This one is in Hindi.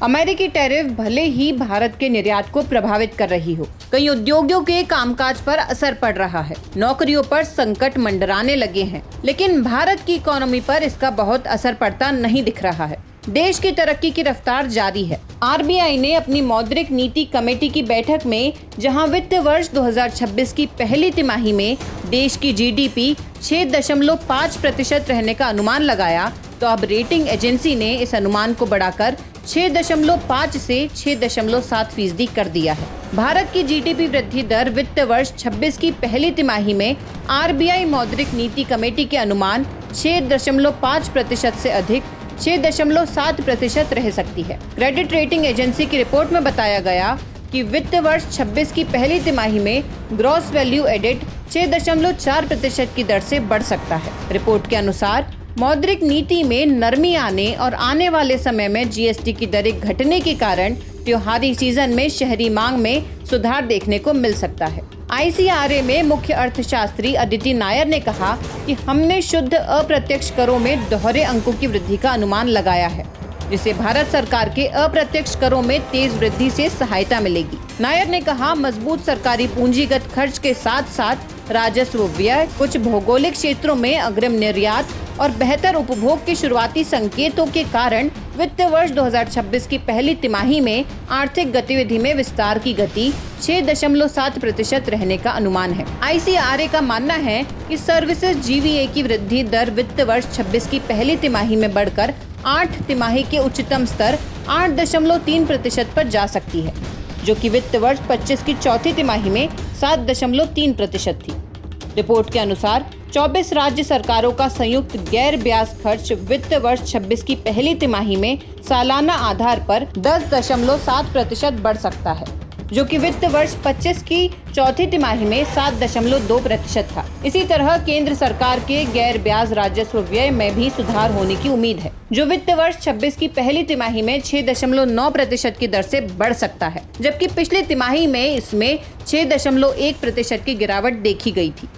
अमेरिकी टैरिफ भले ही भारत के निर्यात को प्रभावित कर रही हो, कई उद्योगों के कामकाज पर असर पड़ रहा है, नौकरियों पर संकट मंडराने लगे हैं, लेकिन भारत की इकोनॉमी पर इसका बहुत असर पड़ता नहीं दिख रहा है। देश की तरक्की की रफ्तार जारी है। आरबीआई ने अपनी मौद्रिक नीति कमेटी की बैठक में जहां वित्त वर्ष 2026 की पहली तिमाही में देश की जीडीपी 6.5% रहने का अनुमान लगाया, तो अब रेटिंग एजेंसी ने इस अनुमान को बढ़ाकर 6.5 से 6.7% कर दिया है। भारत की जीडीपी वृद्धि दर वित्त वर्ष 26 की पहली तिमाही में आरबीआई मौद्रिक नीति कमेटी के अनुमान 6.5% से अधिक 6.7% रह सकती है। क्रेडिट रेटिंग एजेंसी की रिपोर्ट में बताया गया कि वित्त वर्ष 26 की पहली तिमाही में ग्रॉस वैल्यू एडेड 6.4% की दर से बढ़ सकता है। रिपोर्ट के अनुसार मौद्रिक नीति में नरमी आने और आने वाले समय में जीएसटी की दरें घटने के कारण त्योहारी सीजन में शहरी मांग में सुधार देखने को मिल सकता है। आईसीआरए में मुख्य अर्थशास्त्री अदिति नायर ने कहा कि हमने शुद्ध अप्रत्यक्ष करों में दोहरे अंकों की वृद्धि का अनुमान लगाया है, जिससे भारत सरकार के अप्रत्यक्ष करों में तेज वृद्धि से सहायता मिलेगी। नायर ने कहा, मजबूत सरकारी पूंजीगत खर्च के साथ साथ राजस्व व्यय, कुछ भौगोलिक क्षेत्रों में अग्रिम निर्यात और बेहतर उपभोग के शुरुआती संकेतों के कारण वित्त वर्ष 2026 की पहली तिमाही में आर्थिक गतिविधि में विस्तार की गति 6.7% रहने का अनुमान है। आईसीआरए का मानना है कि सर्विसेज जीवीए की वृद्धि दर वित्त वर्ष 26 की पहली तिमाही में बढ़कर 8 तिमाही के उच्चतम स्तर 8.3% पर जा सकती है, जो कि वित्त वर्ष 25 की चौथी तिमाही में 7.3% थी। रिपोर्ट के अनुसार 24 राज्य सरकारों का संयुक्त गैर ब्याज खर्च वित्त वर्ष 26 की पहली तिमाही में सालाना आधार पर 10.7% बढ़ सकता है, जो कि वित्त वर्ष 25 की चौथी तिमाही में 7.2% था। इसी तरह केंद्र सरकार के गैर ब्याज राजस्व व्यय में भी सुधार होने की उम्मीद है, जो वित्त वर्ष 26 की पहली तिमाही में 6.9% की दर से बढ़ सकता है, जबकि पिछली तिमाही में इसमें 6.1% की गिरावट देखी गई थी।